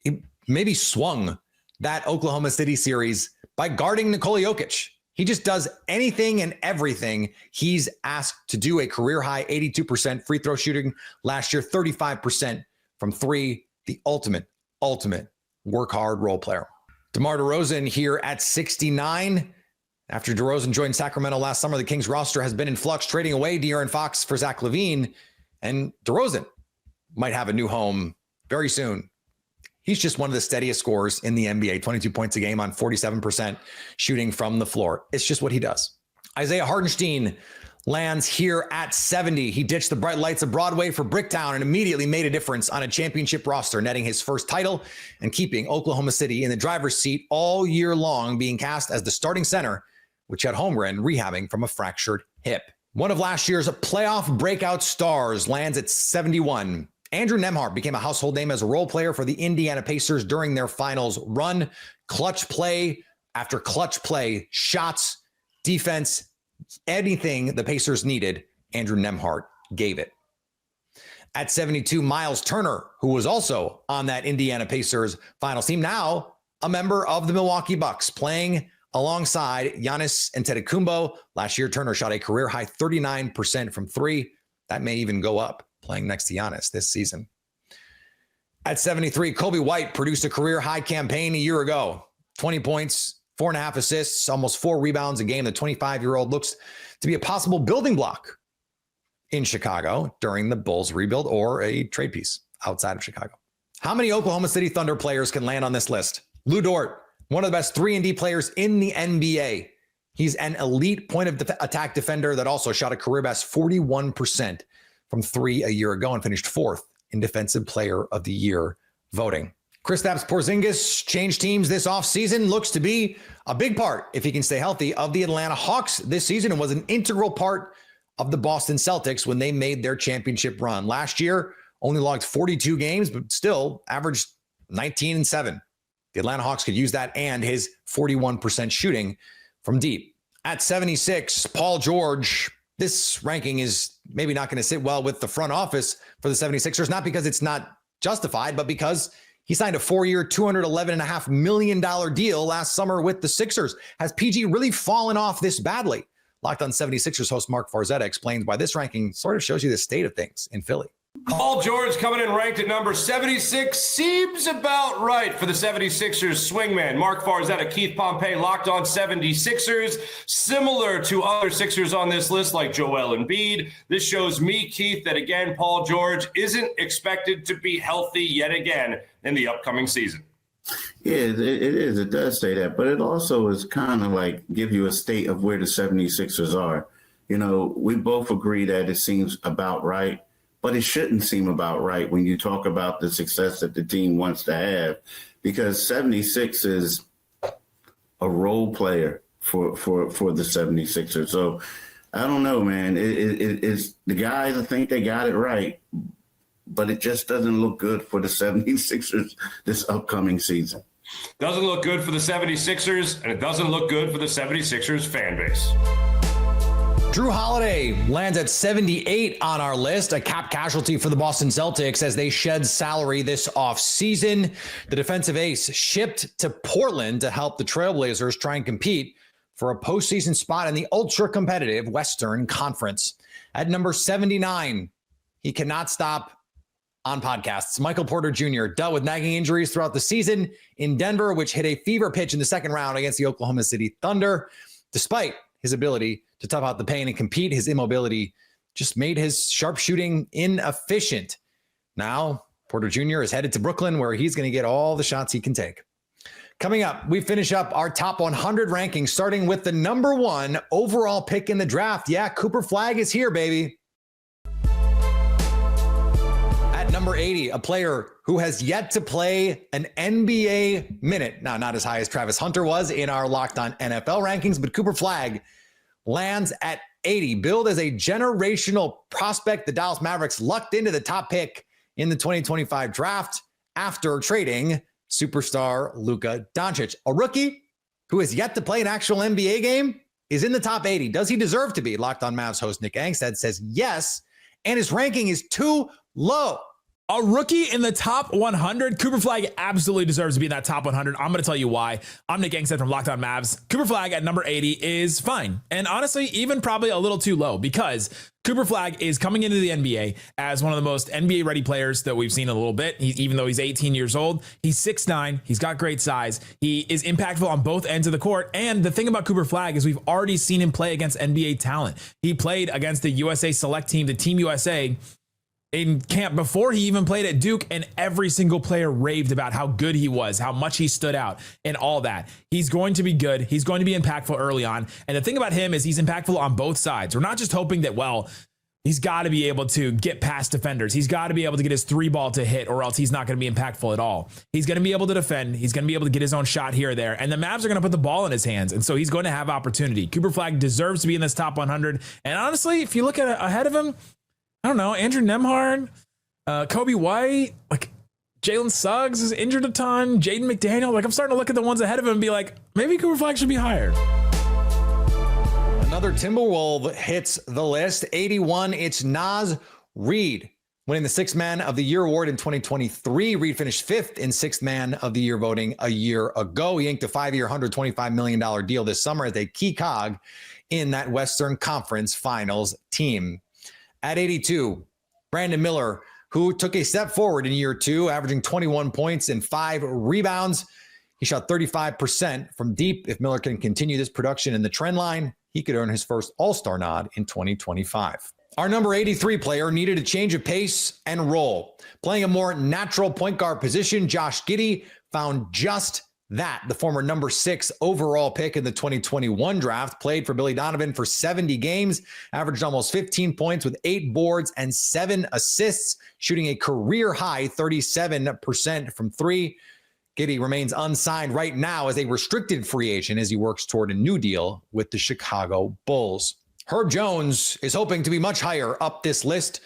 he maybe swung that Oklahoma City series by guarding Nikola Jokic. He just does anything and everything he's asked to do. A career high 82% free throw shooting last year, 35% from 3. The ultimate work hard role player. DeMar DeRozan here at 69. After DeRozan joined Sacramento last summer, the Kings roster has been in flux, trading away De'Aaron Fox for Zach LaVine, and DeRozan might have a new home very soon. He's just one of the steadiest scorers in the NBA, 22 points a game on 47% shooting from the floor. It's just what he does. Isaiah Hartenstein lands here at 70. He ditched the bright lights of Broadway for Bricktown and immediately made a difference on a championship roster, netting his first title and keeping Oklahoma City in the driver's seat all year long, being cast as the starting center, which had Holmgren rehabbing from a fractured hip. One of last year's playoff breakout stars lands at 71. Andrew Nembhard became a household name as a role player for the Indiana Pacers during their finals run. Clutch play after clutch play, shots, defense, anything the Pacers needed, Andrew Nembhard gave it. At 72, Miles Turner, who was also on that Indiana Pacers finals team, now a member of the Milwaukee Bucks, playing alongside Giannis Antetokounmpo. Last year, Turner shot a career-high 39% from 3. That may even go up playing next to Giannis this season. At 73, Kobe White produced a career-high campaign a year ago. 20 points, 4.5 assists, almost 4 rebounds a game. The 25-year-old looks to be a possible building block in Chicago during the Bulls rebuild or a trade piece outside of Chicago. How many Oklahoma City Thunder players can land on this list? Lou Dort, one of the best 3-and-D players in the NBA. He's an elite point of attack defender that also shot a career best 41% from 3 a year ago and finished 4th in Defensive Player of the Year voting. Kristaps Porzingis changed teams this offseason, looks to be a big part, if he can stay healthy, of the Atlanta Hawks this season, and was an integral part of the Boston Celtics when they made their championship run. Last year, only logged 42 games, but still averaged 19-7. The Atlanta Hawks could use that and his 41% shooting from deep. At 76, Paul George. This ranking is maybe not going to sit well with the front office for the 76ers, not because it's not justified, but because he signed a 4-year, $211.5 million deal last summer with the Sixers. Has PG really fallen off this badly? Locked On 76ers host Mark Farzetta explains why this ranking sort of shows you the state of things in Philly. Paul George coming in ranked at number 76 seems about right for the 76ers swingman. Mark Farzetta, Keith Pompey, Locked On 76ers. Similar to other Sixers on this list like Joel Embiid, this shows me, Keith, that again, Paul George isn't expected to be healthy yet again in the upcoming season. Yeah, it is. It does say that, but it also is kind of like give you a state of where the 76ers are. You know, we both agree that it seems about right. But it shouldn't seem about right when you talk about the success that the team wants to have, because 76 is a role player for the 76ers. So I don't know, man. It's the guys, I think they got it right, but it just doesn't look good for the 76ers this upcoming season. Doesn't look good for the 76ers, and it doesn't look good for the 76ers fan base. Drew Holiday lands at 78 on our list, a cap casualty for the Boston Celtics as they shed salary this offseason. The defensive ace shipped to Portland to help the Trailblazers try and compete for a postseason spot in the ultra-competitive Western Conference. At number 79, he cannot stop on podcasts. Michael Porter Jr. dealt with nagging injuries throughout the season in Denver, which hit a fever pitch in the second round against the Oklahoma City Thunder. Despite his ability to tough out the pain and compete, his immobility just made his sharp shooting inefficient. Now, Porter Jr. is headed to Brooklyn, where he's going to get all the shots he can take. Coming up, we finish up our top 100 rankings, starting with the number 1 overall pick in the draft. Yeah, Cooper Flagg is here, baby. At number 80, a player who has yet to play an NBA minute. Now, not as high as Travis Hunter was in our Locked On NFL rankings, but Cooper Flagg lands at 80. Billed as a generational prospect, the Dallas Mavericks lucked into the top pick in the 2025 draft after trading superstar Luka Doncic. A rookie who has yet to play an actual NBA game is in the top 80. Does he deserve to be? Locked On Mavs host Nick Angstad says yes, and his ranking is too low. A rookie in the top 100. Cooper Flagg absolutely deserves to be in that top 100. I'm going to tell you why. I'm Nick Angstad from Locked On Mavs. Cooper Flagg at number 80 is fine. And honestly, even probably a little too low, because Cooper Flagg is coming into the NBA as one of the most NBA ready players that we've seen in a little bit. Even though he's 18 years old, he's 6'9". He's got great size. He is impactful on both ends of the court. And the thing about Cooper Flagg is we've already seen him play against NBA talent. He played against the USA select team, the Team USA, in camp before he even played at Duke, and every single player raved about how good he was, how much he stood out, and all that. He's going to be good. He's going to be impactful early on. And the thing about him is he's impactful on both sides. We're not just hoping that, well, he's got to be able to get past defenders. He's got to be able to get his 3-ball to hit, or else he's not going to be impactful at all. He's going to be able to defend. He's going to be able to get his own shot here or there. And the Mavs are going to put the ball in his hands. And so he's going to have opportunity. Cooper Flagg deserves to be in this top 100. And honestly, if you look at ahead of him, I don't know, Andrew Nembhard, Kobe White, like Jalen Suggs is injured a ton, Jaden McDaniel. Like, I'm starting to look at the ones ahead of him and be like, maybe Cooper Flagg should be higher. Another Timberwolves hits the list. 81, it's Naz Reid, winning the Sixth Man of the Year award in 2023. Reid finished 5th in Sixth Man of the Year voting a year ago. He inked a 5-year, $125 million deal this summer as a key cog in that Western Conference Finals team. At 82, Brandon Miller, who took a step forward in year 2, averaging 21 points and 5 rebounds. He shot 35% from deep. If Miller can continue this production in the trend line, he could earn his first All-Star nod in 2025. Our number 83 player needed a change of pace and role. Playing a more natural point guard position, Josh Giddey found just that. The former number 6 overall pick in the 2021 draft played for Billy Donovan for 70 games, averaged almost 15 points with 8 boards and 7 assists, shooting a career high 37% from 3. Giddey remains unsigned right now as a restricted free agent as he works toward a new deal with the Chicago Bulls. Herb Jones is hoping to be much higher up this list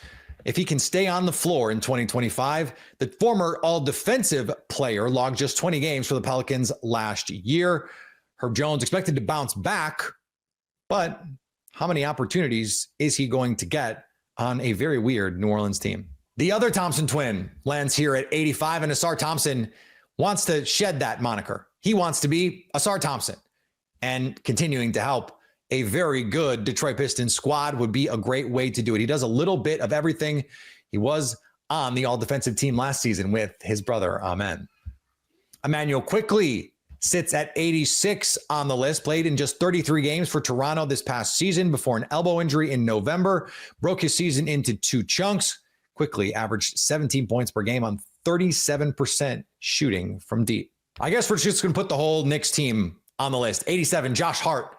if he can stay on the floor in 2025. The former all-defensive player logged just 20 games for the Pelicans last year. Herb Jones expected to bounce back, but how many opportunities is he going to get on a very weird New Orleans team? The other Thompson twin lands here at 85, and Asar Thompson wants to shed that moniker. He wants to be Asar Thompson, and continuing to help a very good Detroit Pistons squad would be a great way to do it. He does a little bit of everything. He was on the all-defensive team last season with his brother, Amen. Emmanuel Quickley sits at 86 on the list, played in just 33 games for Toronto this past season before an elbow injury in November, broke his season into 2 chunks. Quickly averaged 17 points per game on 37% shooting from deep. I guess we're just going to put the whole Knicks team on the list. 87, Josh Hart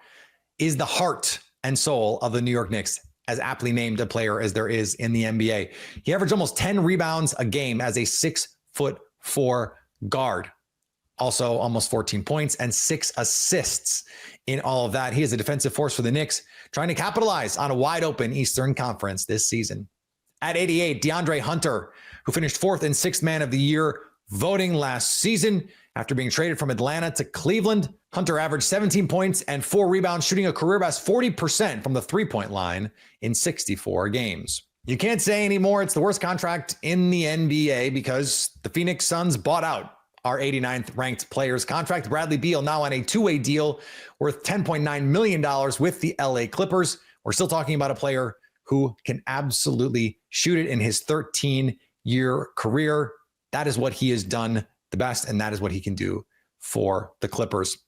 is the heart and soul of the New York Knicks, as aptly named a player as there is in the NBA. He averaged almost 10 rebounds a game as a 6'4" guard. Also almost 14 points and 6 assists in all of that. He is a defensive force for the Knicks, trying to capitalize on a wide open Eastern Conference this season. At 88, DeAndre Hunter, who finished 4th and 6th man of the year voting last season after being traded from Atlanta to Cleveland. Hunter averaged 17 points and 4 rebounds, shooting a career best 40% from the three-point line in 64 games. You can't say anymore it's the worst contract in the NBA because the Phoenix Suns bought out our 89th ranked player's contract. Bradley Beal now on a 2-way deal worth $10.9 million with the LA Clippers. We're still talking about a player who can absolutely shoot it in his 13-year career. That is what he has done the best, and that is what he can do for the Clippers.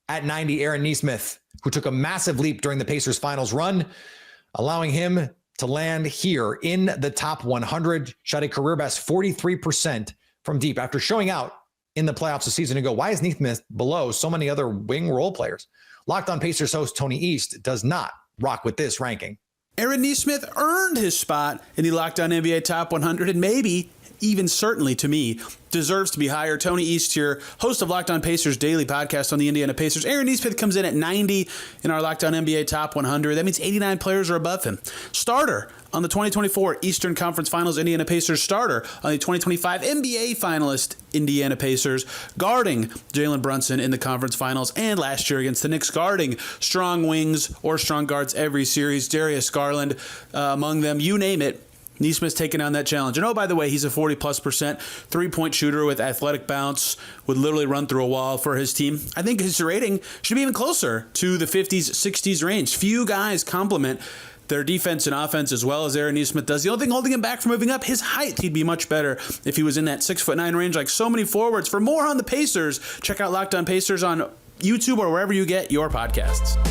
At 90, Aaron Nesmith, who took a massive leap during the Pacers finals run, allowing him to land here in the top 100, shot a career best 43% from deep after showing out in the playoffs a season ago. Why is Nesmith below so many other wing role players? Locked On Pacers host Tony East does not rock with this ranking. Aaron Nesmith earned his spot in the Locked On NBA Top 100, and maybe, even certainly to me, deserves to be higher. Tony East here, host of Locked On Pacers daily podcast on the Indiana Pacers. Aaron Nesmith comes in at 90 in our Locked On NBA Top 100. That means 89 players are above him. Starter on the 2024 Eastern Conference Finals Indiana Pacers. Starter on the 2025 NBA finalist Indiana Pacers. Guarding Jalen Brunson in the conference finals and last year against the Knicks. Guarding strong wings or strong guards every series. Darius Garland among them. You name it. Nesmith's taking on that challenge. And oh, by the way, he's a 40+% three-point shooter with athletic bounce, would literally run through a wall for his team. I think his rating should be even closer to the 50s, 60s range. Few guys complement their defense and offense as well as Aaron Nesmith does. The only thing holding him back from moving up, his height. He'd be much better if he was in that 6'9" range like so many forwards. For more on the Pacers, check out Locked On Pacers on YouTube or wherever you get your podcasts.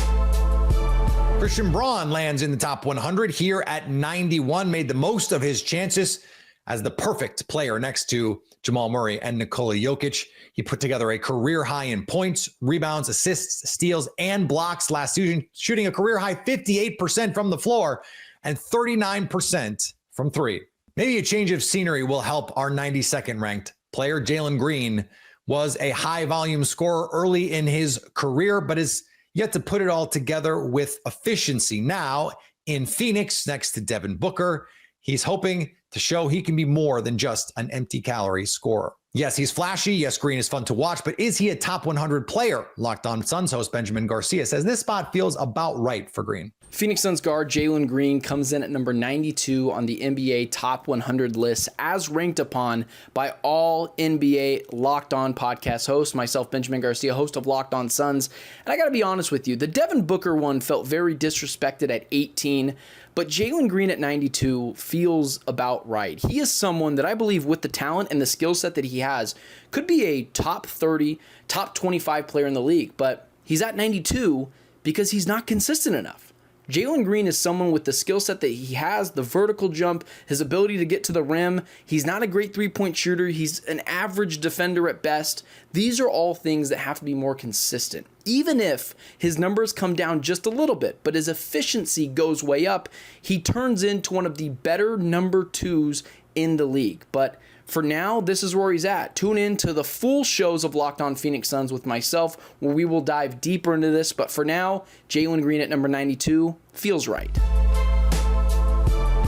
Christian Braun lands in the top 100 here at 91, made the most of his chances as the perfect player next to Jamal Murray and Nikola Jokic. He put together a career high in points, rebounds, assists, steals, and blocks last season, shooting a career high 58% from the floor and 39% from three. Maybe a change of scenery will help our 92nd ranked player. Jalen Green was a high volume scorer early in his career, but is yet to put it all together with efficiency. Now in Phoenix, next to Devin Booker, he's hoping to show he can be more than just an empty calorie scorer. Yes, he's flashy. Yes, Green is fun to watch, but is he a top 100 player? Locked On Suns host Benjamin Garcia says this spot feels about right for Green. Phoenix Suns guard Jalen Green comes in at number 92 on the NBA Top 100 list, as ranked upon by all NBA Locked On podcast hosts, myself, Benjamin Garcia, host of Locked On Suns. And I got to be honest with you, the Devin Booker one felt very disrespected at 18, but Jalen Green at 92 feels about right. He is someone that I believe with the talent and the skill set that he has could be a top 30, top 25 player in the league, but he's at 92 because he's not consistent enough. Jalen Green is someone with the skill set that he has, the vertical jump, his ability to get to the rim. He's not a great three-point shooter. He's an average defender at best. These are all things that have to be more consistent. Even if his numbers come down just a little bit, but his efficiency goes way up, he turns into one of the better number twos in the league. But For now, this is where he's at. Tune in to the full shows of Locked On Phoenix Suns with myself, where we will dive deeper into this. But for now, Jalen Green at number 92 feels right.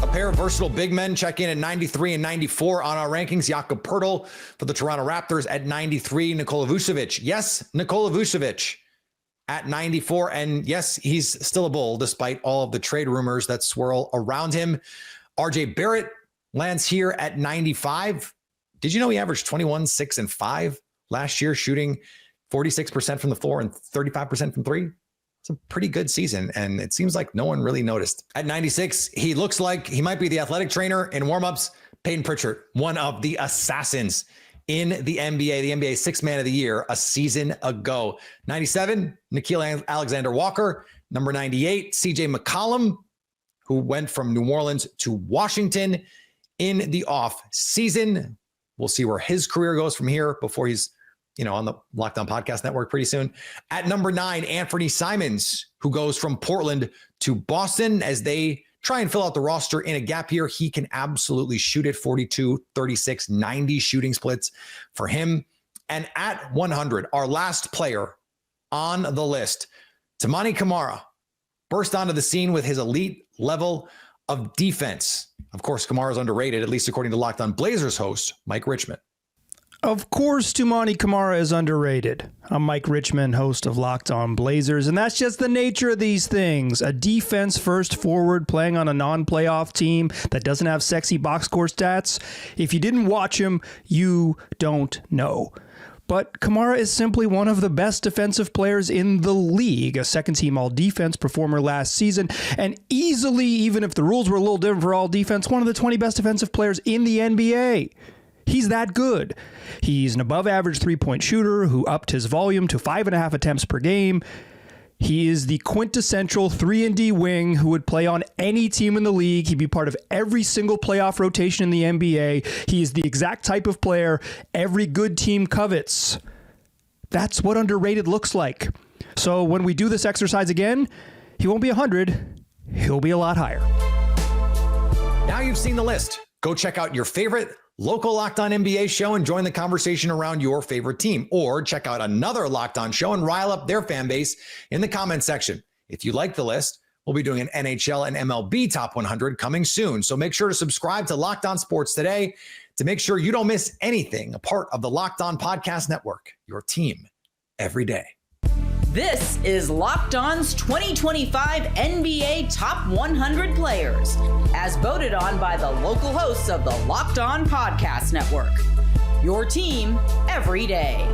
A pair of versatile big men check in at 93 and 94 on our rankings. Jakob Poeltl for the Toronto Raptors at 93. Nikola Vucevic. Yes, Nikola Vucevic at 94. And yes, he's still a Bull despite all of the trade rumors that swirl around him. RJ Barrett lands here at 95. Did you know he averaged 21, 6, and 5 last year, shooting 46% from the floor and 35% from three? It's a pretty good season, and it seems like no one really noticed. At 96, he looks like he might be the athletic trainer in warmups. Peyton Pritchard, one of the assassins in the NBA, the NBA Sixth Man of the Year a season ago. 97, Nickeil Alexander-Walker. Number 98, CJ McCollum, who went from New Orleans to Washington in the off season. We'll see where his career goes from here before he's on the Locked On Podcast Network pretty soon. At number 9, Anthony Simons, who goes from Portland to Boston as they try and fill out the roster in a gap year. He can absolutely shoot it. 42, 36, 90 shooting splits for him. And at 100, our last player on the list, Toumani Camara, burst onto the scene with his elite level of defense. Of course, Kamara's underrated, at least according to Locked On Blazers host Mike Richmond. Of course, Toumani Camara is underrated. I'm Mike Richmond, host of Locked On Blazers, and that's just the nature of these things. A defense-first forward playing on a non-playoff team that doesn't have sexy box score stats. If you didn't watch him, you don't know. But Camara is simply one of the best defensive players in the league, a second-team all-defense performer last season, and easily, even if the rules were a little different for all defense, one of the 20 best defensive players in the NBA. He's that good. He's an above-average three-point shooter who upped his volume to 5.5 attempts per game. He is the quintessential 3-and-D wing who would play on any team in the league. He'd be part of every single playoff rotation in the NBA. He is the exact type of player every good team covets. That's what underrated looks like. So when we do this exercise again, he won't be 100. He'll be a lot higher. Now you've seen the list. Go check out your favorite local Locked On NBA show and join the conversation around your favorite team. Or check out another Locked On show and rile up their fan base in the comment section. If you like the list, we'll be doing an NHL and MLB Top 100 coming soon. So make sure to subscribe to Locked On Sports today to make sure you don't miss anything, a part of the Locked On Podcast Network, your team every day. This is Locked On's 2025 NBA Top 100 Players, as voted on by the local hosts of the Locked On Podcast Network. Your team every day.